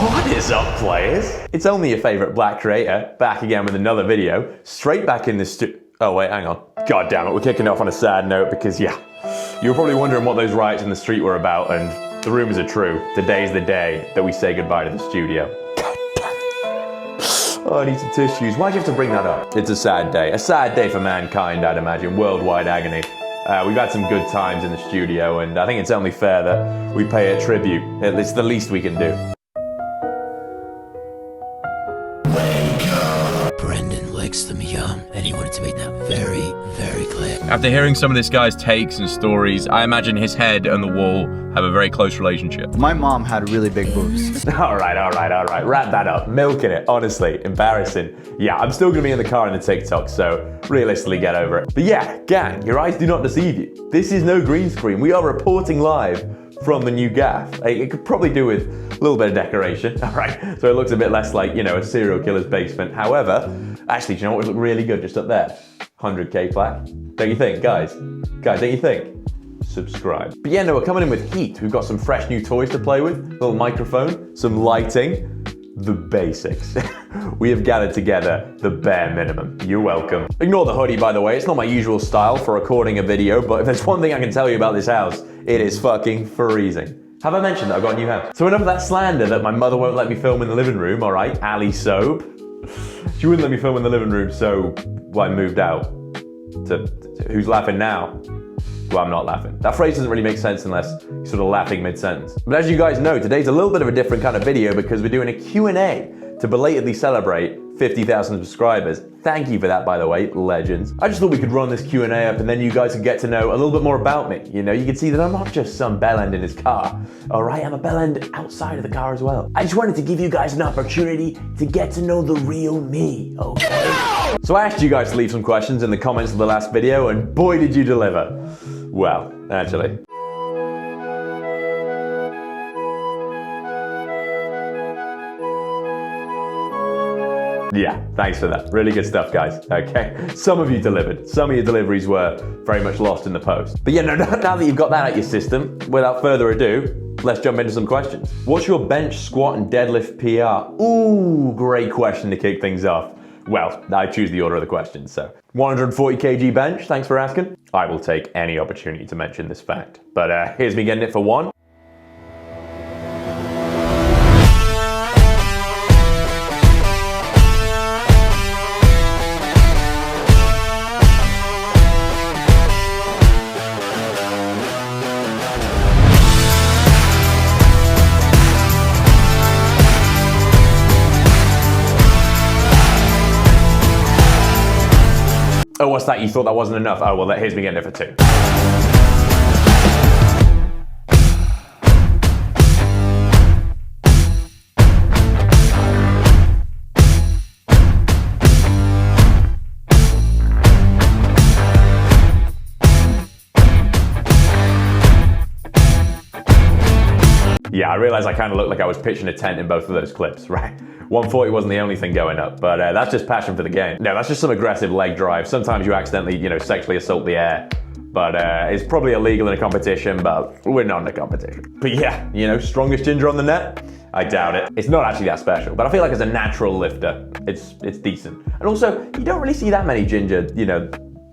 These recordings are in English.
What is up, players? It's only your favorite black creator, back again with another video, straight back in the oh wait, hang on. God damn it, we're kicking off on a sad note because yeah, you're probably wondering what those riots in the street were about, and the rumors are true. Today's the day that we say goodbye to the studio. God damn it. Oh, I need some tissues. Why'd you have to bring that up? It's a sad day for mankind, I'd imagine, worldwide agony. We've had some good times in the studio, and I think it's only fair that we pay a tribute. It's the least we can do. Brendan likes them young, and he wanted to make that very, very clear. After hearing some of this guy's takes and stories, I imagine his head and the wall have a very close relationship. My mom had really big boobs. All right. Wrap that up. Milking it, honestly. Embarrassing. Yeah, I'm still gonna be in the car in the TikTok, so realistically get over it. But yeah, gang, your eyes do not deceive you. This is no green screen. We are reporting live from the new gaff. It could probably do with a little bit of decoration, all right? So it looks a bit less like, you know, a serial killer's basement. However, actually, do you know what would look really good just up there? 100K plaque. Don't you think, guys? Guys, don't you think? Subscribe. But yeah, no, we're coming in with heat. We've got some fresh new toys to play with, a little microphone, some lighting, the basics. We have gathered together the bare minimum. You're welcome. Ignore the hoodie, by the way. It's not my usual style for recording a video, but if there's one thing I can tell you about this house, it is fucking freezing. Have I mentioned that I've got a new house? So enough of that slander that my mother won't let me film in the living room, all right? Ali Soap. She wouldn't let me film in the living room, so I moved out. Who's laughing now? Well, I'm not laughing. That phrase doesn't really make sense unless you're sort of laughing mid-sentence. But as you guys know, today's a little bit of a different kind of video because we're doing a Q&A to belatedly celebrate 50,000 subscribers. Thank you for that, by the way, legends. I just thought we could run this Q&A up and then you guys could get to know a little bit more about me. You know, you can see that I'm not just some bellend in his car. All right, I'm a bellend outside of the car as well. I just wanted to give you guys an opportunity to get to know the real me, okay? So I asked you guys to leave some questions in the comments of the last video, and boy did you deliver. Well, actually. Yeah, thanks for that. Really good stuff, guys. Okay, some of you delivered. Some of your deliveries were very much lost in the post. But yeah, no, now that you've got that out your system, without further ado, let's jump into some questions. What's your bench, squat, and deadlift PR? Ooh, great question to kick things off. Well, I choose the order of the questions, so. 140 kg bench, thanks for asking. I will take any opportunity to mention this fact. But here's me getting it for one. Oh, what's that? You thought that wasn't enough? Oh, well, here's me getting it for two. Yeah, I realized I kind of looked like I was pitching a tent in both of those clips, right? 140 wasn't the only thing going up, but that's just passion for the game. No, that's just some aggressive leg drive. Sometimes you accidentally, you know, sexually assault the air, but it's probably illegal in a competition, but we're not in a competition. But yeah, you know, strongest ginger on the net? I doubt it. It's not actually that special, but I feel like as a natural lifter, it's decent. And also, you don't really see that many ginger, you know,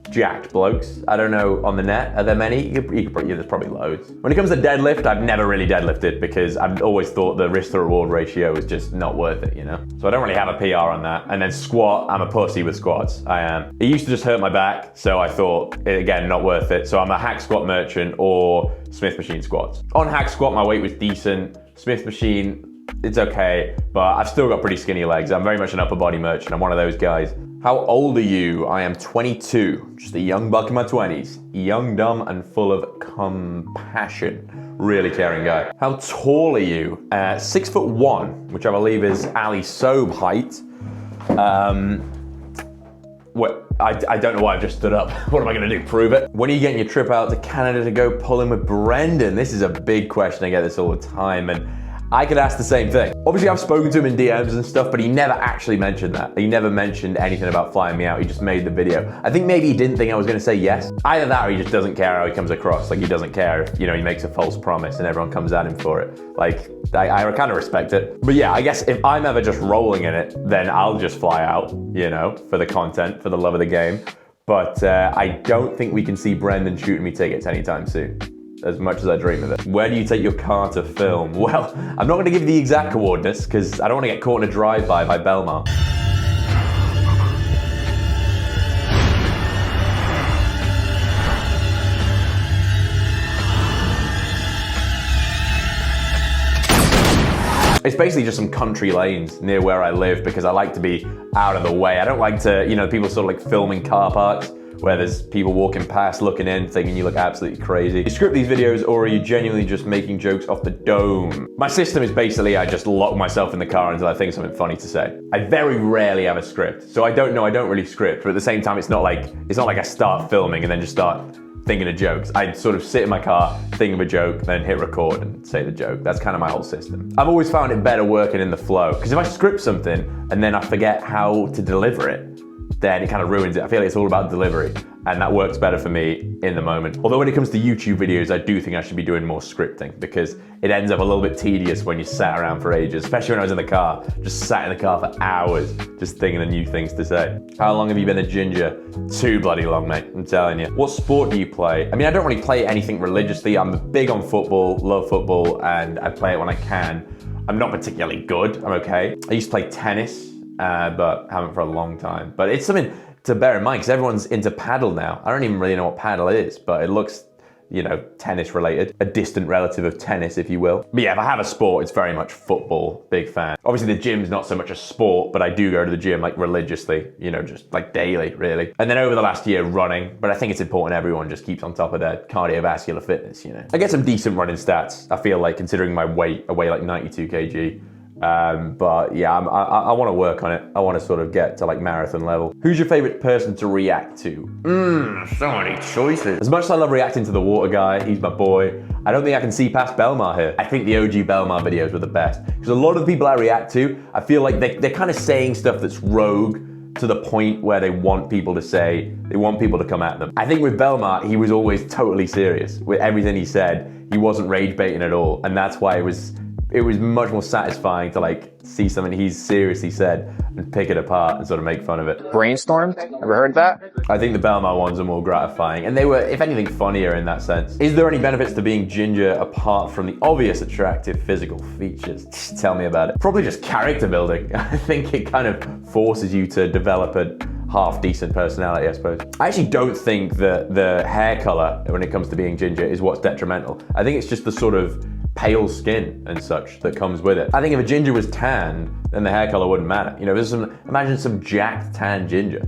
jacked blokes. I don't know, on the net, are there many? There's probably loads. When it comes to deadlift, I've never really deadlifted because I've always thought the risk to reward ratio is just not worth it, you know? So I don't really have a PR on that. And then squat, I'm a pussy with squats, I am. It used to just hurt my back, so I thought, again, not worth it. So I'm a hack squat merchant or Smith machine squats. On hack squat, my weight was decent. Smith machine, it's okay, but I've still got pretty skinny legs. I'm very much an upper body merchant. I'm one of those guys. How old are you? I am 22, just a young buck in my 20s. Young, dumb, and full of compassion. Really caring guy. How tall are you? 6'1", which I believe is Ali Soap height. I don't know why I've just stood up. What am I gonna do, prove it? When are you getting your trip out to Canada to go pulling with Brendan? This is a big question, I get this all the time, and I could ask the same thing. Obviously, I've spoken to him in DMs and stuff, but he never actually mentioned that. He never mentioned anything about flying me out. He just made the video. I think maybe he didn't think I was gonna say yes. Either that or he just doesn't care how he comes across. Like, he doesn't care if, you know, he makes a false promise and everyone comes at him for it. Like, I kind of respect it. But yeah, I guess if I'm ever just rolling in it, then I'll just fly out, you know, for the content, for the love of the game. But I don't think we can see Brendan shooting me tickets anytime soon, as much as I dream of it. Where do you take your car to film? Well, I'm not gonna give you the exact coordinates because I don't wanna get caught in a drive-by by Belmar. It's basically just some country lanes near where I live because I like to be out of the way. I don't like to, you know, people sort of like filming car parks where there's people walking past, looking in, thinking you look absolutely crazy. You script these videos or are you genuinely just making jokes off the dome? My system is basically I just lock myself in the car until I think something funny to say. I very rarely have a script. So I don't really script, but at the same time, it's not like I start filming and then just start thinking of jokes. I sort of sit in my car, think of a joke, then hit record and say the joke. That's kind of my whole system. I've always found it better working in the flow, because if I script something and then I forget how to deliver it, then it kind of ruins it. I feel like it's all about delivery, and that works better for me in the moment. Although when it comes to YouTube videos, I do think I should be doing more scripting because it ends up a little bit tedious when you sat around for ages, especially when I was in the car, just sat in the car for hours, just thinking of new things to say. How long have you been a ginger? Too bloody long, mate, I'm telling you. What sport do you play? I mean, I don't really play anything religiously. I'm big on football, love football, and I play it when I can. I'm not particularly good, I'm okay. I used to play tennis, but haven't for a long time. But it's something to bear in mind because everyone's into paddle now. I don't even really know what paddle is, but it looks, you know, tennis related. A distant relative of tennis, if you will. But yeah, if I have a sport, it's very much football. Big fan. Obviously the gym's not so much a sport, but I do go to the gym like religiously, you know, just like daily, really. And then over the last year, running. But I think it's important everyone just keeps on top of their cardiovascular fitness, you know. I get some decent running stats, I feel like, considering my weight. I weigh like 92 kg. But yeah, I want to work on it. I want to sort of get to like marathon level. Who's your favorite person to react to? So many choices. As much as I love reacting to the water guy, he's my boy, I don't think I can see past Belmar here. I think the OG Belmar videos were the best. Because a lot of the people I react to, I feel like they're kind of saying stuff that's rogue to the point where they want people to say, they want people to come at them. I think with Belmar, he was always totally serious. With everything he said, he wasn't rage baiting at all. And that's why it was much more satisfying to like see something he's seriously said and pick it apart and sort of make fun of it. Brainstormed? Ever heard that? I think the Belmar ones are more gratifying, and they were, if anything, funnier in that sense. Is there any benefits to being ginger apart from the obvious attractive physical features? Tell me about it. Probably just character building. I think it kind of forces you to develop a half-decent personality, I suppose. I actually don't think that the hair color, when it comes to being ginger, is what's detrimental. I think it's just the sort of pale skin and such that comes with it. I think if a ginger was tan, then the hair color wouldn't matter. You know, imagine some jacked tan ginger.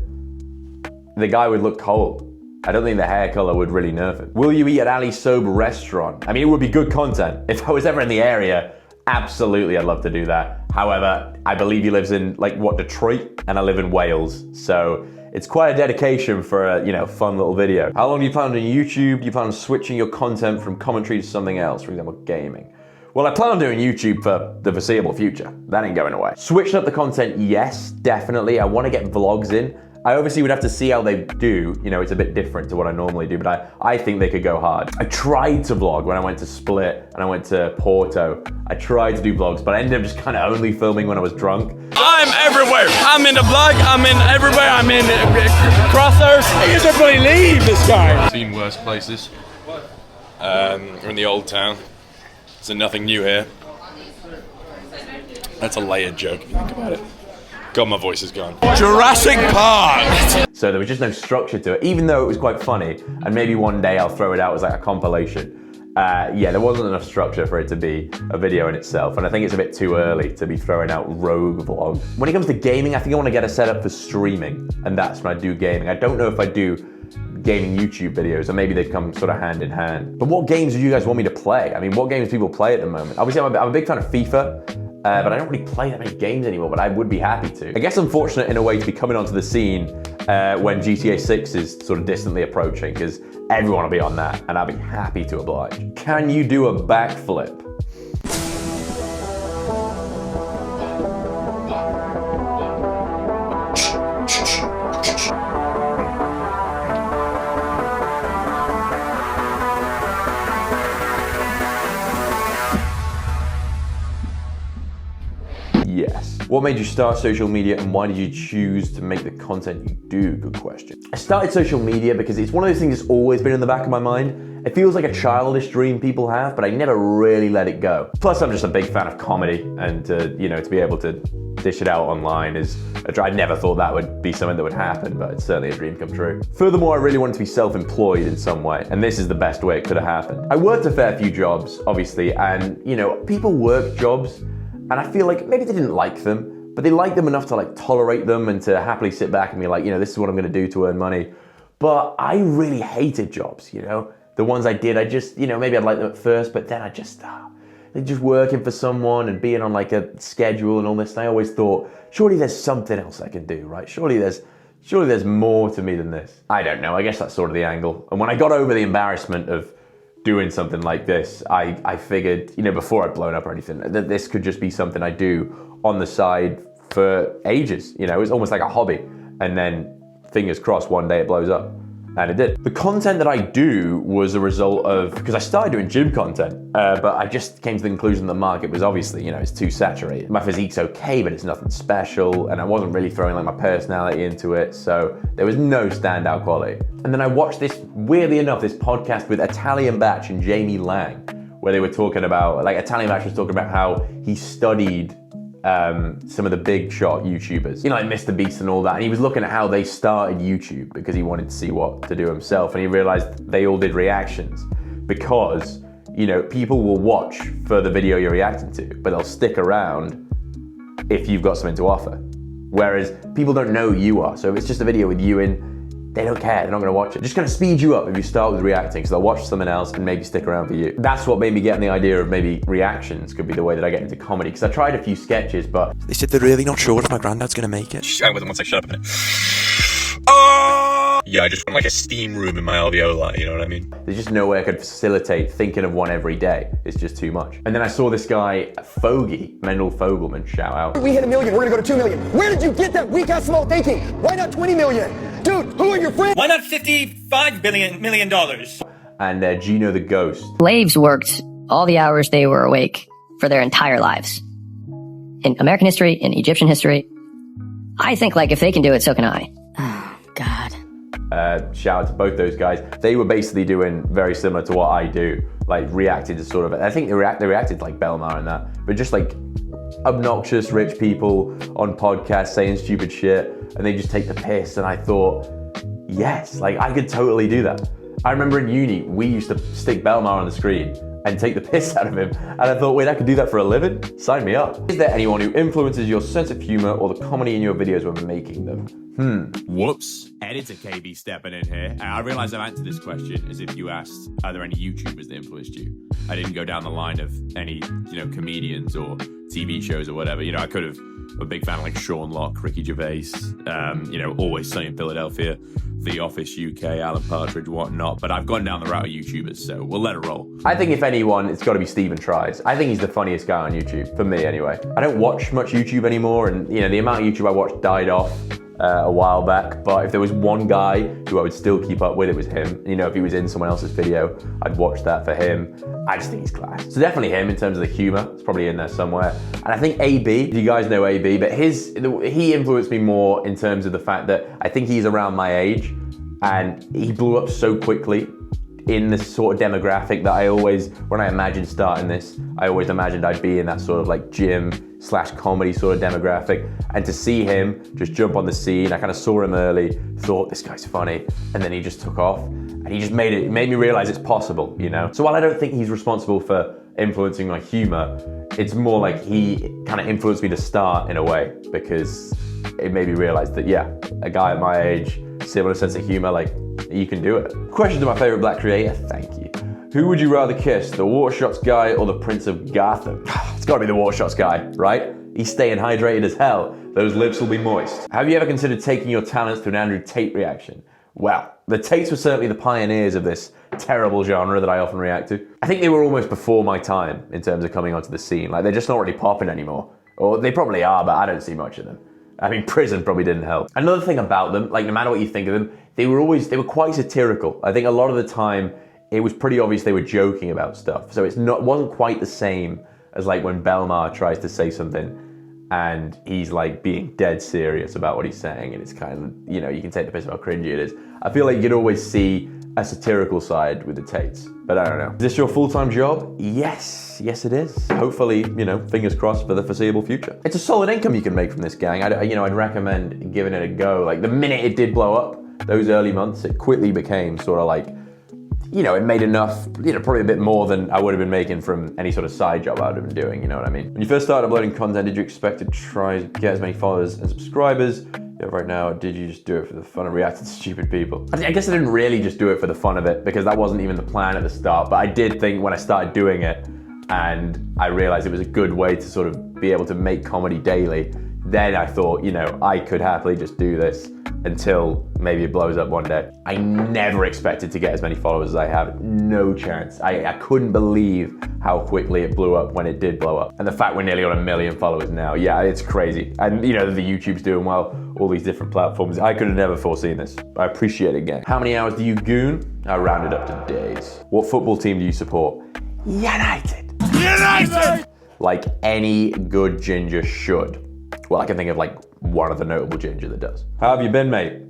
The guy would look cold. I don't think the hair color would really nerf it. Will you eat at Ali's Sober restaurant? I mean, it would be good content. If I was ever in the area, absolutely I'd love to do that. However, I believe he lives in Detroit, and I live in Wales. So it's quite a dedication for a, you know, fun little video. How long do you plan on doing YouTube? Do you plan on switching your content from commentary to something else, for example, gaming? Well, I plan on doing YouTube for the foreseeable future. That ain't going away. Switching up the content, yes, definitely. I want to get vlogs in. I obviously would have to see how they do. You know, it's a bit different to what I normally do, but I think they could go hard. I tried to vlog when I went to Split and I went to Porto. I tried to do vlogs, but I ended up just kind of only filming when I was drunk. I'm everywhere. I'm in the vlog, I'm in everywhere, I'm in crosshairs. You can't believe this guy. I've seen worse places. We're in the old town, so nothing new here. That's a layered joke, if you think about it. God, my voice is gone. Jurassic Park! So there was just no structure to it, even though it was quite funny, and maybe one day I'll throw it out as like a compilation. Yeah, there wasn't enough structure for it to be a video in itself, and I think it's a bit too early to be throwing out rogue vlogs. When it comes to gaming, I think I want to get a setup for streaming, and that's when I do gaming. I don't know if I do gaming YouTube videos, or maybe they come sort of hand in hand. But what games do you guys want me to play? I mean, what games do people play at the moment? Obviously, I'm a big fan of FIFA. But I don't really play that many games anymore, but I would be happy to. I guess I'm fortunate in a way to be coming onto the scene when GTA 6 is sort of distantly approaching, because everyone will be on that, and I'll be happy to oblige. Can you do a backflip? Yes. What made you start social media and why did you choose to make the content you do? Good question. I started social media because it's one of those things that's always been in the back of my mind. It feels like a childish dream people have, but I never really let it go. Plus, I'm just a big fan of comedy, and to be able to dish it out online is a dream. I never thought that would be something that would happen, but it's certainly a dream come true. Furthermore, I really wanted to be self-employed in some way, and this is the best way it could have happened. I worked a fair few jobs, obviously, and people work jobs, and I feel like maybe they didn't like them, but they liked them enough to like tolerate them and to happily sit back and be like, this is what I'm gonna do to earn money. But I really hated jobs, The ones I did, I just, maybe I'd like them at first, but then I just, they're just working for someone and being on like a schedule and all this. And I always thought, surely there's something else I can do, right? Surely there's more to me than this. I don't know, I guess that's sort of the angle. And when I got over the embarrassment of doing something like this, I figured, before I'd blown up or anything, that this could just be something I do on the side for ages. It's almost like a hobby. And then fingers crossed, one day it blows up. And it did. The content that I do was a result of, because I started doing gym content, but I just came to the conclusion that the market was obviously, it's too saturated. My physique's okay, but it's nothing special, and I wasn't really throwing like my personality into it, so there was no standout quality. And then I watched this, weirdly enough, this podcast with Italian Batch and Jamie Lang, where they were talking about, like Italian Batch was talking about how he studied some of the big shot YouTubers, like Mr. Beast and all that. And he was looking at how they started YouTube because he wanted to see what to do himself. And he realized they all did reactions because, people will watch for the video you're reacting to, but they'll stick around if you've got something to offer. Whereas people don't know who you are. So if it's just a video with you in, they don't care, they're not gonna watch it. Just gonna speed you up if you start with reacting, so they'll watch something else and maybe stick around for you. That's what made me get the idea of maybe reactions could be the way that I get into comedy, because I tried a few sketches, but they said they're really not sure if my granddad's gonna make it. Hang with them once I shut up a minute. Yeah, I just want like a steam room in my alveoli, you know what I mean? There's just no way I could facilitate thinking of one every day. It's just too much. And then I saw this guy, Fogey, Mendel Fogelman, shout out. We hit 1 million, we're gonna go to 2 million. Where did you get that weak ass small thinking? Why not 20 million? Dude, who are your friends? Why not $55 million? And Gino the Ghost. Slaves worked all the hours they were awake for their entire lives. In American history, in Egyptian history. I think like if they can do it, so can I. Oh, God. Shout out to both those guys. They were basically doing very similar to what I do, like reacted to sort of, I think they reacted like Belmar and that, but just like obnoxious rich people on podcasts saying stupid shit, and they just take the piss. And I thought, yes, like I could totally do that. I remember in uni, we used to stick Belmar on the screen and take the piss out of him. And I thought, wait, I could do that for a living? Sign me up. Is there anyone who influences your sense of humor or the comedy in your videos when making them? Whoops. Editor KB stepping in here. I realize I've answered this question as if you asked, are there any YouTubers that influenced you? I didn't go down the line of any, comedians or TV shows or whatever. I could have, I'm a big fan of like Sean Locke, Ricky Gervais, Always Sunny in Philadelphia, The Office UK, Alan Partridge, whatnot. But I've gone down the route of YouTubers, so we'll let it roll. I think if anyone, it's got to be Stephen Tries. I think he's the funniest guy on YouTube, for me anyway. I don't watch much YouTube anymore, and the amount of YouTube I watched died off a while back. But if there was one guy who I would still keep up with, it was him. If he was in someone else's video, I'd watch that for him. I just think he's class. So definitely him in terms of the humor. It's probably in there somewhere. And I think AB, you guys know AB, but he influenced me more in terms of the fact that I think he's around my age, and he blew up so quickly in this sort of demographic that I always, when I imagined starting this, I always imagined I'd be in that sort of like gym/comedy sort of demographic. And to see him just jump on the scene, I kind of saw him early, thought this guy's funny, and then he just took off. And he just made me realize it's possible, So while I don't think he's responsible for influencing my humor, it's more like he kind of influenced me to start in a way, because it made me realize that, yeah, a guy at my age, similar sense of humor, like, you can do it. Question to my favorite black creator, thank you. Who would you rather kiss, the water shots guy or the Prince of Gotham? It's gotta be the water shots guy, right? He's staying hydrated as hell. Those lips will be moist. Have you ever considered taking your talents to an Andrew Tate reaction? Well, the Tates were certainly the pioneers of this terrible genre that I often react to. I think they were almost before my time in terms of coming onto the scene. Like, they're just not really popping anymore. Or they probably are, but I don't see much of them. I mean, prison probably didn't help. Another thing about them, like no matter what you think of them, they were quite satirical. I think a lot of the time, it was pretty obvious they were joking about stuff. So it wasn't quite the same as like when Belmar tries to say something and he's like being dead serious about what he's saying, and it's kind of, you know, you can take the piss about how cringy it is. I feel like you could always see a satirical side with the Tates, but I don't know. Is this your full-time job? Yes it is. Hopefully, you know, fingers crossed for the foreseeable future. It's a solid income you can make from this, gang. I'd recommend giving it a go. Like the minute it did blow up, those early months, it quickly became sort of like, you know, it made enough, you know, probably a bit more than I would have been making from any sort of side job I would have been doing, you know what I mean? When you first started uploading content, did you expect to try to get as many followers and subscribers you have right now, or did you just do it for the fun of reacting to stupid people? I guess I didn't really just do it for the fun of it, because that wasn't even the plan at the start, but I did think when I started doing it, and I realized it was a good way to sort of be able to make comedy daily, then I thought, you know, I could happily just do this until maybe it blows up one day. I never expected to get as many followers as I have. No chance. I couldn't believe how quickly it blew up when it did blow up. And the fact we're nearly on 1 million followers now, yeah, it's crazy. And you know, the YouTube's doing well, all these different platforms. I could have never foreseen this. I appreciate it, gang. How many hours do you goon? I rounded up to days. What football team do you support? United. United! Like any good ginger should. Well, I can think of like one other notable ginger that does. How have you been, mate?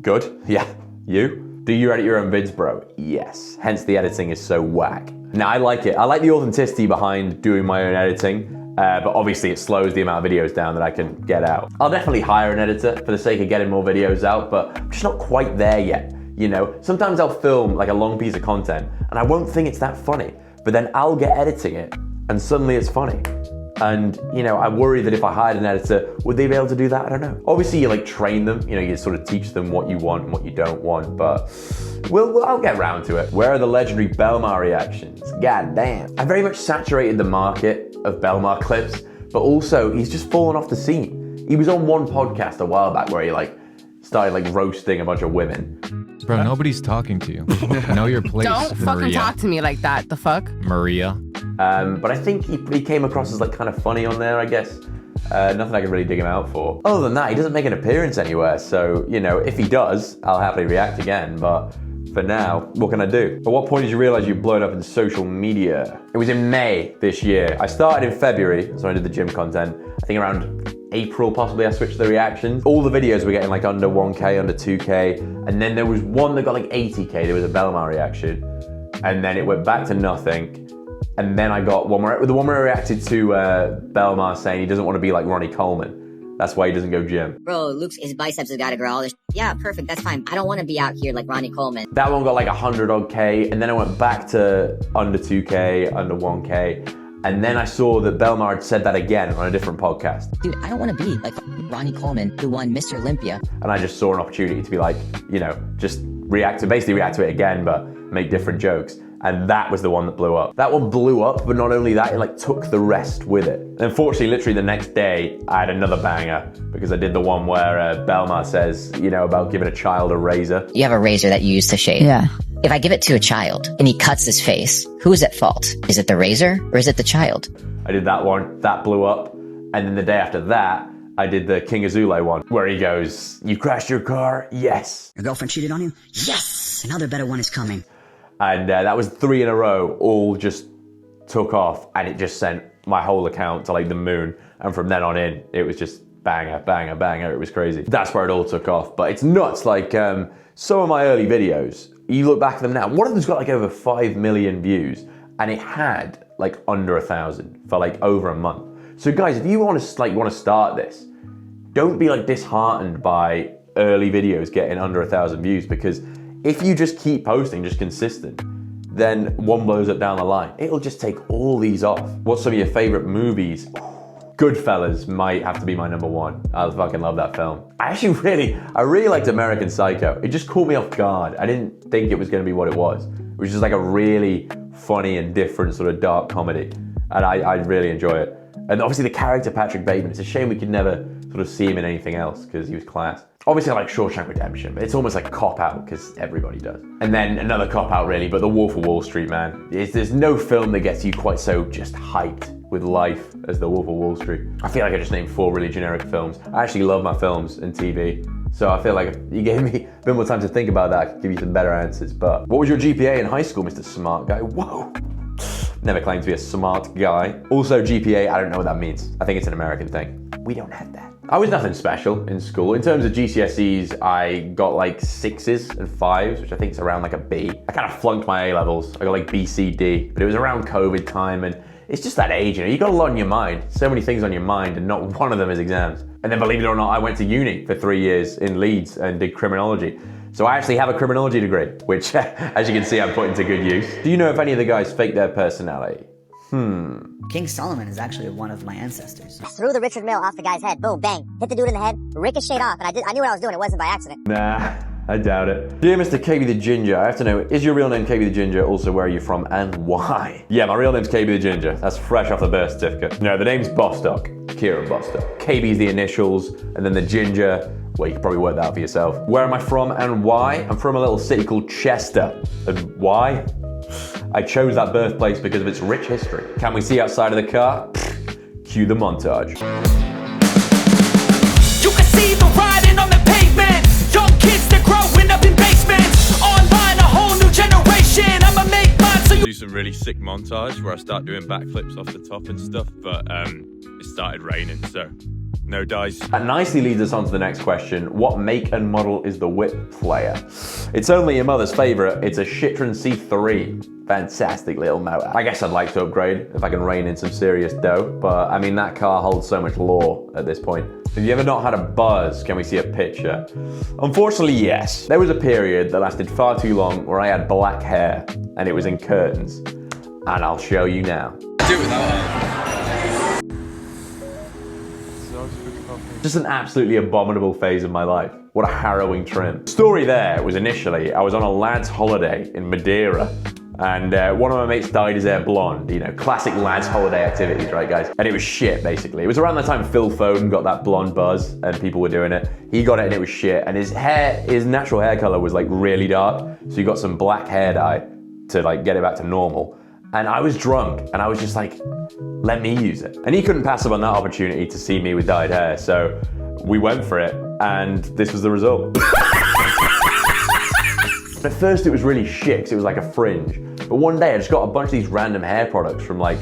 Good? Yeah. You? Do you edit your own vids, bro? Yes. Hence the editing is so whack. Now, I like it. I like the authenticity behind doing my own editing, but obviously it slows the amount of videos down that I can get out. I'll definitely hire an editor for the sake of getting more videos out, but I'm just not quite there yet. You know, sometimes I'll film like a long piece of content and I won't think it's that funny, but then I'll get editing it and suddenly it's funny. And, you know, I worry that if I hired an editor, would they be able to do that? I don't know. Obviously, you like train them, you know, you sort of teach them what you want and what you don't want, but I'll get around to it. Where are the legendary Belmar reactions? God damn. I very much saturated the market of Belmar clips, but also he's just fallen off the scene. He was on one podcast a while back where he like started like roasting a bunch of women. Bro, nobody's talking to you. Know your place, Don't fucking Maria. talk to me like that. The fuck? Maria. But I think he came across as like kind of funny on there, I guess. Nothing I can really dig him out for. Other than that, he doesn't make an appearance anywhere. So, you know, if he does, I'll happily react again. But for now, what can I do? At what point did you realize you'd blown up in social media? It was in May this year. I started in February, so I did the gym content. I think around April, possibly, I switched to the reactions. All the videos were getting like under 1K, under 2K. And then there was one that got like 80K. There was a Belmar reaction. And then it went back to nothing. And then I got the one where I reacted to Belmar saying he doesn't want to be like Ronnie Coleman. That's why he doesn't go gym. Bro, his biceps has got to grow all this. Yeah, perfect, that's fine. I don't want to be out here like Ronnie Coleman. That one got like 100 odd K, and then I went back to under 2K, under 1K. And then I saw that Belmar had said that again on a different podcast. Dude, I don't want to be like Ronnie Coleman, who won Mr. Olympia. And I just saw an opportunity to be like, you know, just basically react to it again, but make different jokes. And that was the one that blew up. That one blew up, but not only that, it like took the rest with it. Unfortunately, literally the next day, I had another banger because I did the one where Belmar says, you know, about giving a child a razor. You have a razor that you use to shave. Yeah. If I give it to a child and he cuts his face, who is at fault? Is it the razor or is it the child? I did that one, that blew up. And then the day after that, I did the King Azule one where he goes, you crashed your car? Yes. Your girlfriend cheated on you? Yes. Another better one is coming. And that was 3 in a row, all just took off, and it just sent my whole account to like the moon. And from then on in, it was just banger, banger, banger. It was crazy. That's where it all took off. But it's nuts. Like some of my early videos, you look back at them now, one of them's got like over 5 million views, and it had like under 1,000 for like over a month. So guys, if you want to start this, don't be like disheartened by early videos getting under 1,000 views, because if you just keep posting, just consistent, then one blows up down the line. It'll just take all these off. What's some of your favorite movies? Goodfellas might have to be my number one. I fucking love that film. I really liked American Psycho. It just caught me off guard. I didn't think it was gonna be what it was. It was just like a really funny and different sort of dark comedy. And I really enjoy it. And obviously the character Patrick Bateman, it's a shame we could never sort of see him in anything else because he was class. Obviously I like Shawshank Redemption, but it's almost like cop-out because everybody does. And then another cop-out really, but The Wolf of Wall Street, man. There's no film that gets you quite so just hyped with life as The Wolf of Wall Street. I feel like I just named 4 really generic films. I actually love my films and TV, so I feel like if you gave me a bit more time to think about that, I could give you some better answers. But what was your GPA in high school, Mr. Smart Guy? Whoa. Never claimed to be a smart guy. Also GPA, I don't know what that means. I think it's an American thing. We don't have that. I was nothing special in school. In terms of GCSEs, I got like 6s and 5s, which I think is around like a B. I kind of flunked my A-levels. I got like B, C, D, but it was around COVID time, and it's just that age, you know, you got a lot on your mind. So many things on your mind, and not one of them is exams. And then believe it or not, I went to uni for 3 years in Leeds and did criminology. So I actually have a criminology degree, which as you can see, I'm putting to good use. Do you know if any of the guys faked their personality? King Solomon is actually one of my ancestors. Threw the Richard Mill off the guy's head. Boom, bang. Hit the dude in the head, ricocheted off, and I knew what I was doing. It wasn't by accident. Nah, I doubt it. Dear Mr. KBtheginger, I have to know, is your real name KBtheginger? Also, where are you from and why? Yeah, my real name's KBtheginger. That's fresh off the birth certificate. No, the name's Bostock. Kieran Bostock. KB is the initials, and then the ginger, well, you can probably work that out for yourself. Where am I from and why? I'm from a little city called Chester. And why? I chose that birthplace because of its rich history. Can we see outside of the car? Cue the montage. You can see the writing on the pavement. Young kids, they're growing up in basements. Online, a whole new generation. I'ma make mine so you do some really sick montage where I start doing backflips off the top and stuff, but it started raining, so no dice. That nicely leads us on to the next question. What make and model is the whip player? It's only your mother's favorite. It's a Citroen C3. Fantastic little motor. I guess I'd like to upgrade if I can rein in some serious dough, but I mean, that car holds so much lore at this point. Have you ever not had a buzz? Can we see a picture? Unfortunately, yes. There was a period that lasted far too long where I had black hair and it was in curtains. And I'll show you now. Do it without hair. Just an absolutely abominable phase of my life. What a harrowing trim. The story there was initially, I was on a lad's holiday in Madeira, and one of my mates dyed his hair blonde, you know, classic lads holiday activities, right guys? And it was shit, basically. It was around the time Phil Foden got that blonde buzz and people were doing it. He got it and it was shit. And his natural hair color was like really dark. So he got some black hair dye to like get it back to normal. And I was drunk and I was just like, let me use it. And he couldn't pass up on that opportunity to see me with dyed hair. So we went for it and this was the result. At first it was really shit because it was like a fringe. But one day I just got a bunch of these random hair products from like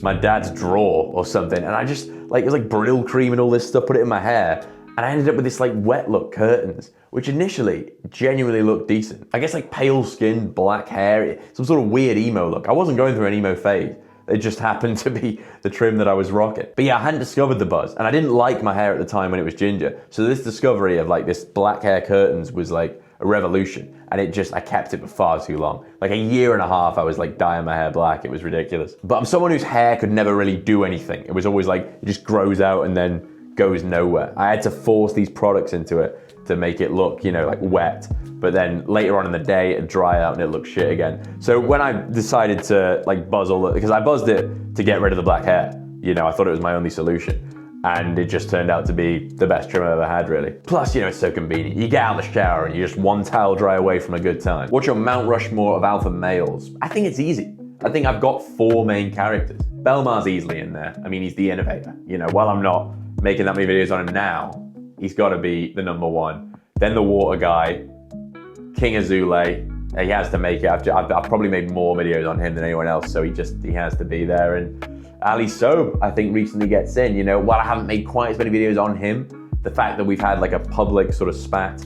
my dad's drawer or something. And I just like, it was like Brill cream and all this stuff, put it in my hair. And I ended up with this like wet look curtains, which initially genuinely looked decent. I guess like pale skin, black hair, some sort of weird emo look. I wasn't going through an emo phase. It just happened to be the trim that I was rocking. But yeah, I hadn't discovered the buzz and I didn't like my hair at the time when it was ginger. So this discovery of like this black hair curtains was like a revolution. And I kept it for far too long. Like a year and a half, I was like dyeing my hair black. It was ridiculous. But I'm someone whose hair could never really do anything. It was always like, it just grows out and then goes nowhere. I had to force these products into it to make it look, you know, like wet. But then later on in the day, it'd dry out and it looked shit again. So when I decided to like buzz all that, because I buzzed it to get rid of the black hair, you know, I thought it was my only solution. And it just turned out to be the best trim I've ever had, really. Plus, you know, it's so convenient. You get out of the shower and you're just one towel dry away from a good time. What's your Mount Rushmore of alpha males? I think it's easy. I think I've got 4 main characters. Belmar's easily in there. I mean, he's the innovator. You know, while I'm not making that many videos on him now, he's got to be the #1. Then the water guy, King Azule. He has to make it. I've probably made more videos on him than anyone else, so he has to be there. And Ali Soap, I think, recently gets in. You know, while I haven't made quite as many videos on him, the fact that we've had like a public sort of spat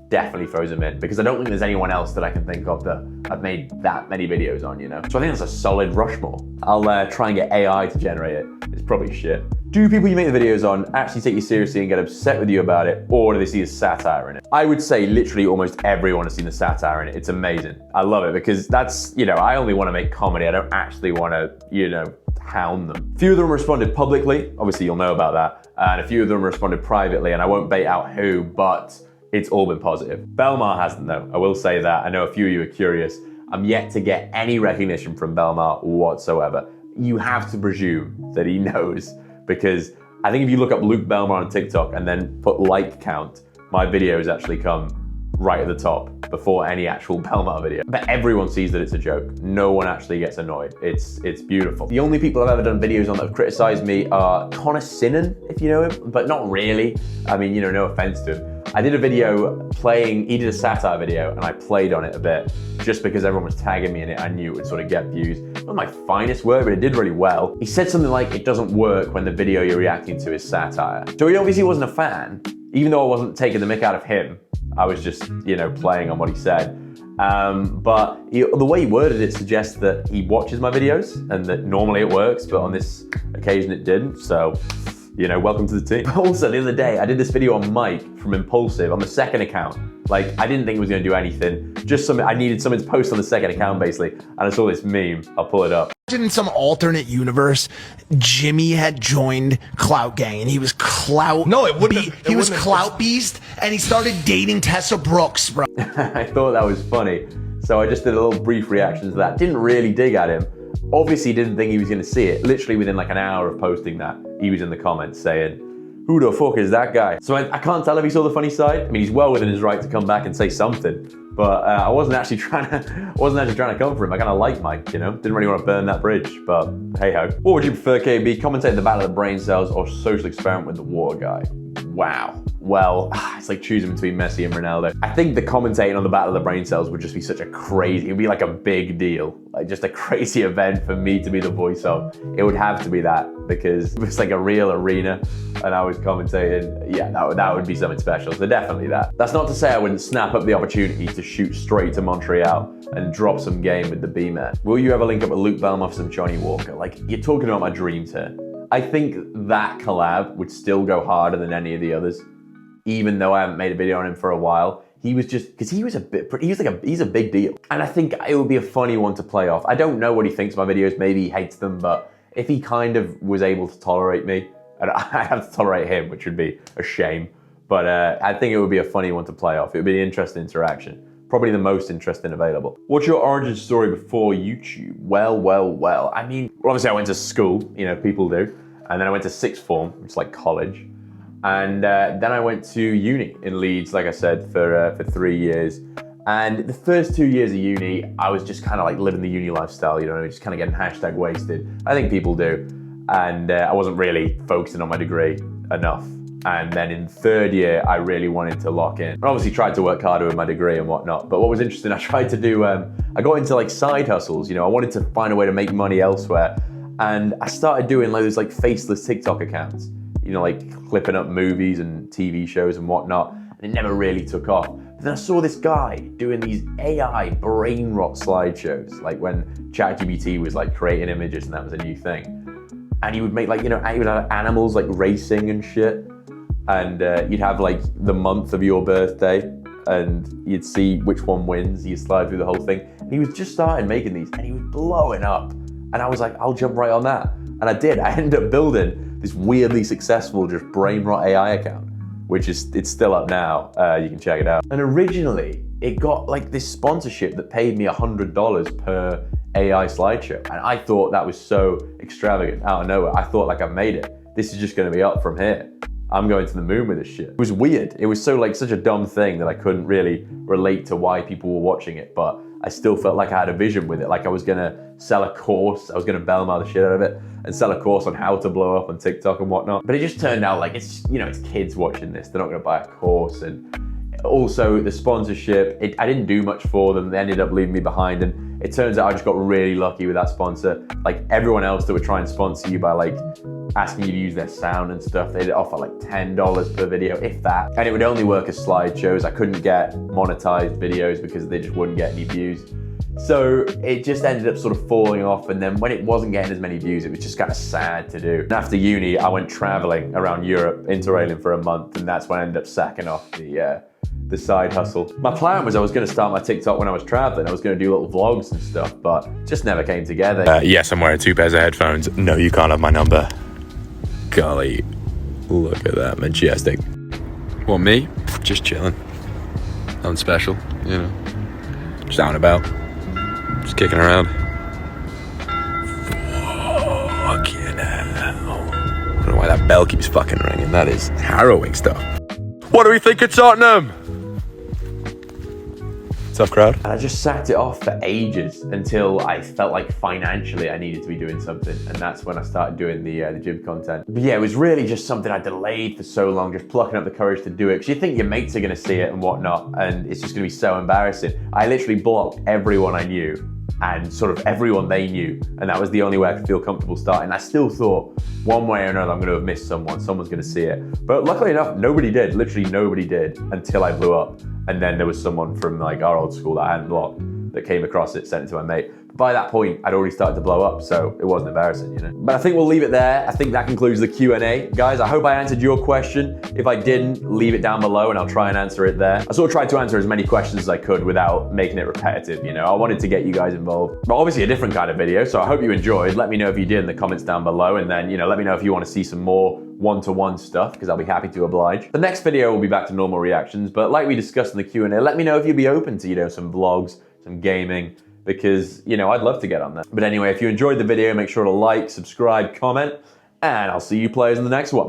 definitely throws him in, because I don't think there's anyone else that I can think of that I've made that many videos on, you know? So I think that's a solid Rushmore. I'll try and get AI to generate it. It's probably shit. Do people you make the videos on actually take you seriously and get upset with you about it, or do they see the satire in it? I would say literally almost everyone has seen the satire in it. It's amazing. I love it because that's, you know, I only want to make comedy. I don't actually want to, you know, hound them. A few of them responded publicly. Obviously, you'll know about that. And a few of them responded privately, and I won't bait out who, but it's all been positive. Belmar hasn't though, I will say that. I know a few of you are curious. I'm yet to get any recognition from Belmar whatsoever. You have to presume that he knows, because I think if you look up Luke Belmar on TikTok and then put like count, my videos actually come right at the top before any actual Belmar video. But everyone sees that it's a joke. No one actually gets annoyed. It's beautiful. The only people I've ever done videos on that have criticized me are Connor Sinan, if you know him, but not really. I mean, you know, no offense to him. I did a video he did a satire video and I played on it a bit just because everyone was tagging me in it. I knew it would sort of get views. not my finest work, but it did really well. He said something like, it doesn't work when the video you're reacting to is satire. So he obviously wasn't a fan, even though I wasn't taking the mick out of him. I was just, you know, playing on what he said. But the way he worded it suggests that he watches my videos and that normally it works, but on this occasion it didn't. So, you know, welcome to the team. Also, the other day, I did this video on Mike from Impulsive on the second account. Like, I didn't think it was gonna do anything. Just something, I needed something to post on the second account, basically. And I saw this meme, I'll pull it up. Imagine in some alternate universe, Jimmy had joined Clout Gang and he was Clout. No, it wouldn't. He was Clout Beast and he started dating Tessa Brooks, bro. I thought that was funny. So I just did a little brief reaction to that. Didn't really dig at him. Obviously didn't think he was gonna see it. Literally within like an hour of posting that, he was in the comments saying, who the fuck is that guy? So I can't tell if he saw the funny side. I mean, he's well within his right to come back and say something, but I wasn't actually trying to come for him. I kind of like Mike, you know? Didn't really want to burn that bridge, but hey ho. What would you prefer, KB? Commentate the Battle of the Brain Cells or Social Experiment with the Water Guy? Wow. Well, it's like choosing between Messi and Ronaldo. I think the commentating on the Battle of the Brain Cells would just be such a crazy, it would be like a big deal. Like just a crazy event for me to be the voice of. It would have to be that because it was like a real arena and I was commentating. Yeah, that would be something special. So definitely that. That's not to say I wouldn't snap up the opportunity to shoot straight to Montreal and drop some game with the B-Man. Will you ever link up with Luke Belmoff and Johnny Walker? Like, you're talking about my dreams here. I think that collab would still go harder than any of the others, even though I haven't made a video on him for a while. He was just, because he's a big deal. And I think it would be a funny one to play off. I don't know what he thinks of my videos, maybe he hates them, but if he kind of was able to tolerate me, and I have to tolerate him, which would be a shame, but I think it would be a funny one to play off. It would be an interesting interaction. Probably the most interesting available. What's your origin story before YouTube? Well. I mean, obviously I went to school, you know, people do. And then I went to sixth form, which is like college. And then I went to uni in Leeds, like I said, for 3 years. And the first 2 years of uni, I was just kind of like living the uni lifestyle, you know, just kind of getting hashtag wasted. I think people do. And I wasn't really focusing on my degree enough. And then in third year, I really wanted to lock in. I obviously tried to work harder with my degree and whatnot, but what was interesting, I tried to do, I got into like side hustles, you know, I wanted to find a way to make money elsewhere. And I started doing like those like faceless TikTok accounts, you know, like clipping up movies and TV shows and whatnot. And it never really took off. But then I saw this guy doing these AI brain rot slideshows, like when ChatGPT was like creating images and that was a new thing. And he would make like, you know, he would have animals like racing and shit. And you'd have like the month of your birthday and you'd see which one wins. You'd slide through the whole thing. And he was just started making these and he was blowing up. And I was like, I'll jump right on that. And I did. I ended up building this weirdly successful just brain rot AI account, which is, it's still up now. You can check it out. And originally it got like this sponsorship that paid me $100 per AI slideshow. And I thought that was so extravagant out of nowhere. I thought like I made it. This is just gonna be up from here. I'm going to the moon with this shit. It was weird. It was so like such a dumb thing that I couldn't really relate to why people were watching it, but I still felt like I had a vision with it. Like I was gonna sell a course, I was gonna Belmar the shit out of it and sell a course on how to blow up on TikTok and whatnot. But it just turned out like it's, you know, it's kids watching this. They're not gonna buy a course. And also the sponsorship, I didn't do much for them. They ended up leaving me behind. And it turns out I just got really lucky with that sponsor. Like everyone else that would try and sponsor you by like asking you to use their sound and stuff, they'd offer like $10 per video, if that. And it would only work as slideshows. I couldn't get monetized videos because they just wouldn't get any views. So it just ended up sort of falling off. And then when it wasn't getting as many views, it was just kind of sad to do. And after uni, I went traveling around Europe, interrailing for a month. And that's when I ended up sacking off the side hustle. My plan was I was gonna start my TikTok when I was traveling. I was gonna do little vlogs and stuff, but just never came together. Yes, I'm wearing 2 pairs of headphones. No, you can't have my number. Golly, look at that, majestic. Well, me? Just chilling. Nothing special, you know. Just out and about. Just kicking around. Fucking hell. I don't know why that bell keeps fucking ringing. That is harrowing stuff. What do we think of Tottenham? Tough crowd. And I just sacked it off for ages until I felt like financially I needed to be doing something. And that's when I started doing the gym content. But yeah, it was really just something I delayed for so long, just plucking up the courage to do it. Because you think your mates are gonna see it and whatnot, and it's just gonna be so embarrassing. I literally blocked everyone I knew and sort of everyone they knew, and that was the only way I could feel comfortable starting. I still thought, one way or another, I'm going to have missed someone. Someone's going to see it. But luckily enough, nobody did. Literally nobody did until I blew up. And then there was someone from like our old school that I hadn't blocked that came across it, sent it to my mate. But by that point, I'd already started to blow up, so it wasn't embarrassing, you know. But I think we'll leave it there. I think that concludes the Q&A. Guys, I hope I answered your question. If I didn't, leave it down below and I'll try and answer it there. I sort of tried to answer as many questions as I could without making it repetitive, you know. I wanted to get you guys involved. But obviously a different kind of video, so I hope you enjoyed. Let me know if you did in the comments down below, and then, you know, let me know if you want to see some more one-to-one stuff, because I'll be happy to oblige. The next video will be back to normal reactions, but like we discussed in the Q&A, let me know if you'd be open to, you know, some vlogs, some gaming, because, you know, I'd love to get on that. But anyway, if you enjoyed the video, make sure to like, subscribe, comment, and I'll see you players in the next one.